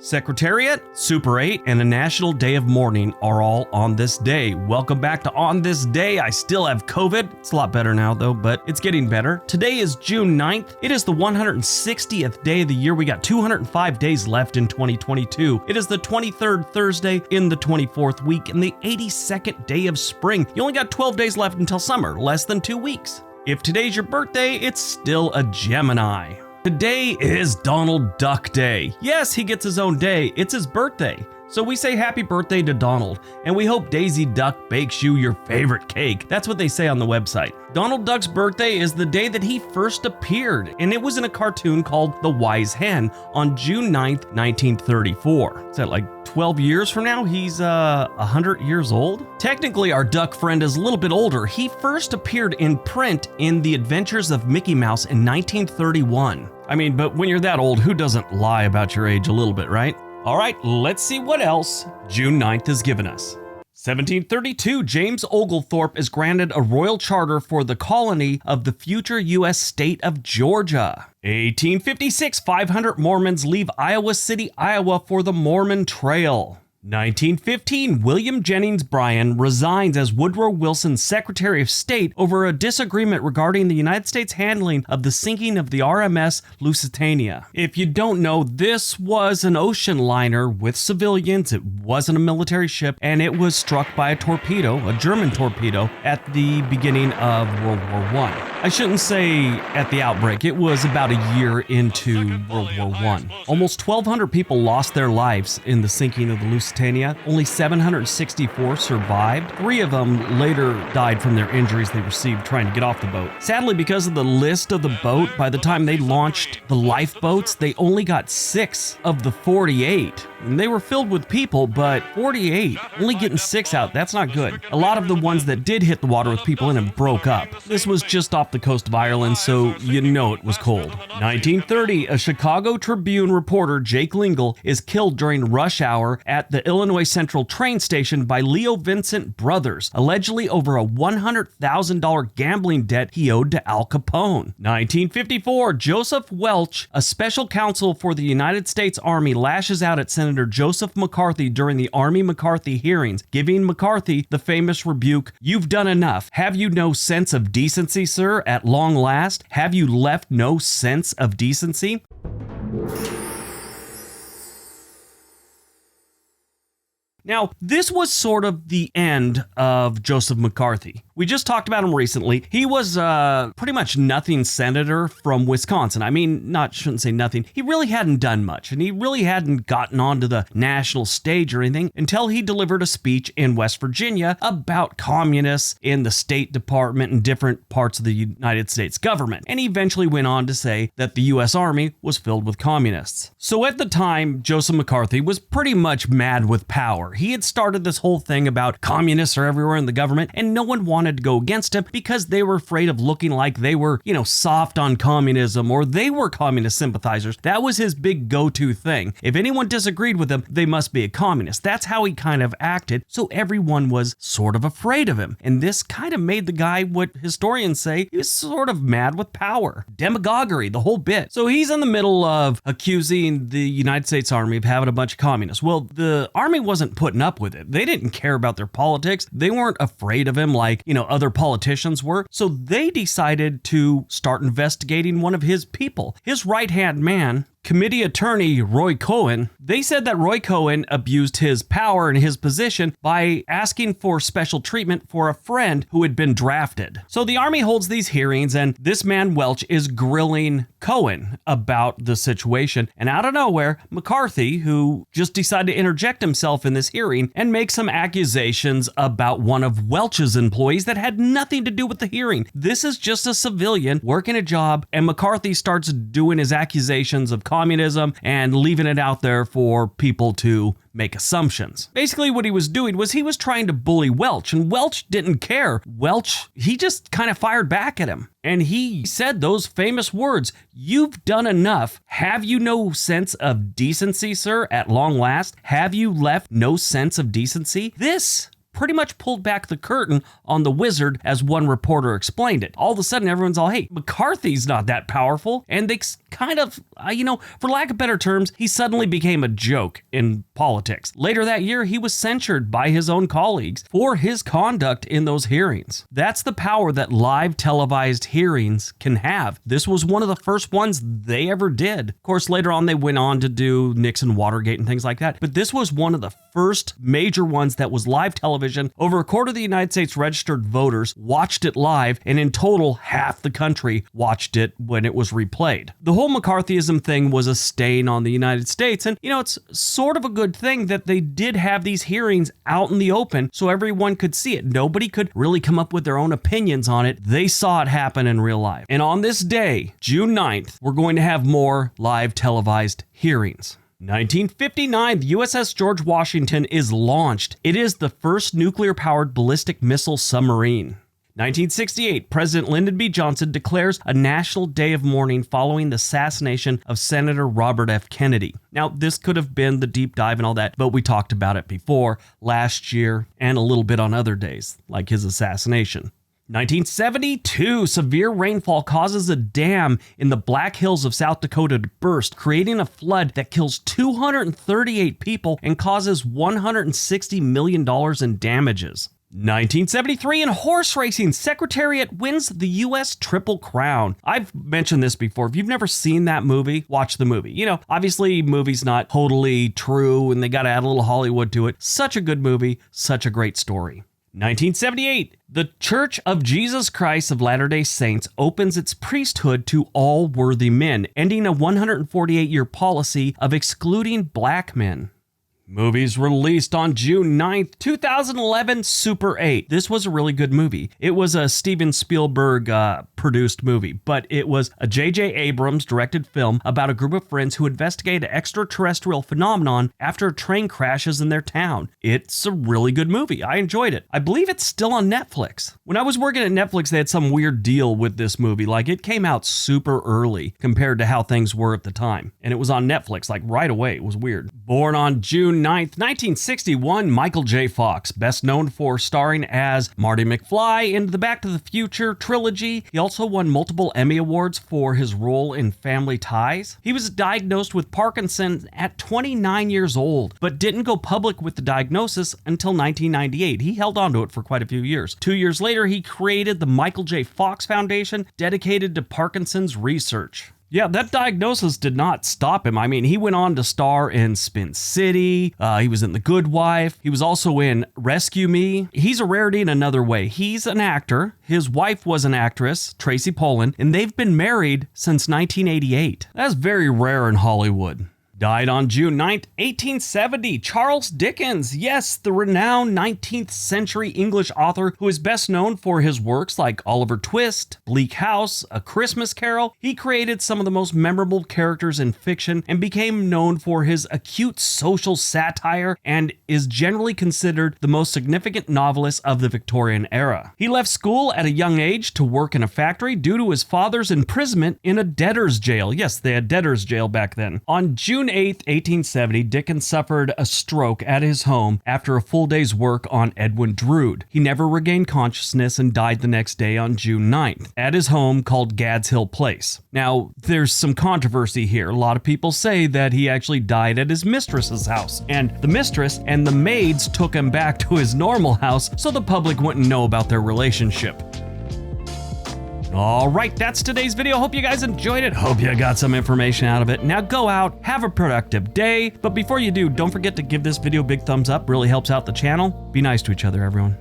Secretariat, Super 8, and a National Day of Mourning are all on this day. Welcome back to On This Day. I still have COVID. It's a lot better now, though, but it's getting better. Today is June 9th. It is the 160th day of the year. We got 205 days left in 2022. It is the 23rd Thursday in the 24th week and the 82nd day of spring. You only got 12 days left until summer, less than 2 weeks. If today's your birthday, it's still a Gemini. Today is Donald Duck Day. Yes, he gets his own day. It's his birthday. So we say happy birthday to Donald, and we hope Daisy Duck bakes you your favorite cake. That's what they say on the website. Donald Duck's birthday is the day that he first appeared, and it was in a cartoon called The Wise Hen on June 9th, 1934. Is that like 12 years from now? He's 100 years old? Technically, our duck friend is a little bit older. He first appeared in print in The Adventures of Mickey Mouse in 1931. I mean, but when you're that old, who doesn't lie about your age a little bit, right? All right, let's see what else June 9th has given us. 1732, James Oglethorpe is granted a royal charter for the colony of the future U.S. state of Georgia. 1856, 500 Mormons leave Iowa City, Iowa for the Mormon Trail. 1915, William Jennings Bryan resigns as Woodrow Wilson's Secretary of State over a disagreement regarding the United States' handling of the sinking of the RMS Lusitania. If you don't know, this was an ocean liner with civilians. It wasn't a military ship, and it was struck by a torpedo, a German torpedo, at the beginning of World War I. I shouldn't say at the outbreak. It was about a year into World War I. Almost 1,200 people lost their lives in the sinking of the Lusitania. Only 764 survived. 3 of them later died from their injuries they received trying to get off the boat. Sadly, because of the list of the boat, by the time they launched the lifeboats, they only got 6 of the 48. And they were filled with people, but 48, only getting 6 out, that's not good. A lot of the ones that did hit the water with people in them broke up. This was just off the coast of Ireland, so you know it was cold. 1930, a Chicago Tribune reporter, Jake Lingle, is killed during rush hour at the Illinois Central train station by Leo Vincent Brothers, allegedly over a $100,000 gambling debt he owed to Al Capone. 1954, Joseph Welch, a special counsel for the United States Army, lashes out at Senator Joseph McCarthy during the Army McCarthy hearings, giving McCarthy the famous rebuke, "You've done enough. Have you no sense of decency, sir, at long last? Have you left no sense of decency?" Now, this was sort of the end of Joseph McCarthy. We just talked about him recently. He was pretty much nothing senator from Wisconsin. I mean, shouldn't say nothing. He really hadn't done much, and he really hadn't gotten onto the national stage or anything until he delivered a speech in West Virginia about communists in the State Department and different parts of the United States government. And he eventually went on to say that the U.S. Army was filled with communists. So at the time, Joseph McCarthy was pretty much mad with power. He had started this whole thing about communists are everywhere in the government, and no one wanted to go against him because they were afraid of looking like they were, soft on communism or they were communist sympathizers. That was his big go-to thing. If anyone disagreed with him, they must be a communist. That's how he kind of acted. So everyone was sort of afraid of him. And this kind of made the guy what historians say he was sort of mad with power. Demagoguery, the whole bit. So he's in the middle of accusing the United States Army of having a bunch of communists. Well, the Army wasn't putting up with it. They didn't care about their politics. They weren't afraid of him like, other politicians were. So they decided to start investigating one of his people, his right-hand man, committee attorney Roy Cohn. They said that Roy Cohn abused his power and his position by asking for special treatment for a friend who had been drafted. So the Army holds these hearings, and this man Welch is grilling Cohn about the situation. And out of nowhere, McCarthy, who just decided to interject himself in this hearing and make some accusations about one of Welch's employees that had nothing to do with the hearing. This is just a civilian working a job, and McCarthy starts doing his accusations of communism and leaving it out there for people to make assumptions. Basically, what he was doing was he was trying to bully Welch, and Welch didn't care. Welch, he just kind of fired back at him. And he said those famous words, "You've done enough. Have you no sense of decency, sir, at long last? Have you left no sense of decency?" This pretty much pulled back the curtain on the wizard, as one reporter explained it. All of a sudden, everyone's all, hey, McCarthy's not that powerful. And they kind of, for lack of better terms, he suddenly became a joke in politics. Later that year, he was censured by his own colleagues for his conduct in those hearings. That's the power that live televised hearings can have. This was one of the first ones they ever did. Of course, later on, they went on to do Nixon, Watergate, and things like that. But this was one of the first major ones that was live television. Over a quarter of the United States registered voters watched it live, and in total, half the country watched it when it was replayed. The whole McCarthyism thing was a stain on the United States, and it's sort of a good thing that they did have these hearings out in the open so everyone could see it. Nobody could really come up with their own opinions on it. They saw it happen in real life. And on this day, June 9th, we're going to have more live televised hearings. 1959, the USS George Washington is launched. It is the first nuclear-powered ballistic missile submarine. 1968, President Lyndon B. Johnson declares a national day of mourning following the assassination of Senator Robert F. Kennedy. Now, this could have been the deep dive and all that, but we talked about it before, last year, and a little bit on other days, like his assassination. 1972, severe rainfall causes a dam in the Black Hills of South Dakota to burst, creating a flood that kills 238 people and causes $160 million in damages. 1973, in horse racing, Secretariat wins the U.S. Triple Crown. I've mentioned this before. If you've never seen that movie, watch the movie. Obviously, movie's not totally true, and they got to add a little Hollywood to it. Such a good movie, such a great story. 1978, the Church of Jesus Christ of Latter-day Saints opens its priesthood to all worthy men, ending a 148-year policy of excluding black men. Movies released on June 9th, 2011, Super 8. This was a really good movie. It was a Steven Spielberg produced movie, but it was a J.J. Abrams directed film about a group of friends who investigate an extraterrestrial phenomenon after a train crashes in their town. It's a really good movie. I enjoyed it. I believe it's still on Netflix. When I was working at Netflix, they had some weird deal with this movie. Like, it came out super early compared to how things were at the time. And it was on Netflix, like right away. It was weird. Born on June 9th, 1961, Michael J. Fox, best known for starring as Marty McFly in the Back to the Future trilogy. He also won multiple Emmy Awards for his role in Family Ties. He was diagnosed with Parkinson's at 29 years old, but didn't go public with the diagnosis until 1998. He held on to it for quite a few years. 2 years later, he created the Michael J. Fox Foundation, dedicated to Parkinson's research. Yeah, that diagnosis did not stop him. I mean, he went on to star in Spin City. He was in The Good Wife. He was also in Rescue Me. He's a rarity in another way. He's an actor. His wife was an actress, Tracy Pollan, and they've been married since 1988. That's very rare in Hollywood. Died on June 9th, 1870, Charles Dickens. Yes, the renowned 19th century English author who is best known for his works like Oliver Twist, Bleak House, A Christmas Carol. He created some of the most memorable characters in fiction and became known for his acute social satire and is generally considered the most significant novelist of the Victorian era. He left school at a young age to work in a factory due to his father's imprisonment in a debtor's jail. Yes, they had debtor's jail back then. On June 8th, 1870, Dickens suffered a stroke at his home after a full day's work on Edwin Drood. He never regained consciousness and died the next day on June 9th at his home called Gads Hill Place. Now, there's some controversy here. A lot of people say that he actually died at his mistress's house, and the mistress and the maids took him back to his normal house so the public wouldn't know about their relationship. All right, that's today's video. Hope you guys enjoyed it. Hope you got some information out of it. Now go out, have a productive day. But before you do, don't forget to give this video a big thumbs up. Really helps out the channel. Be nice to each other, everyone.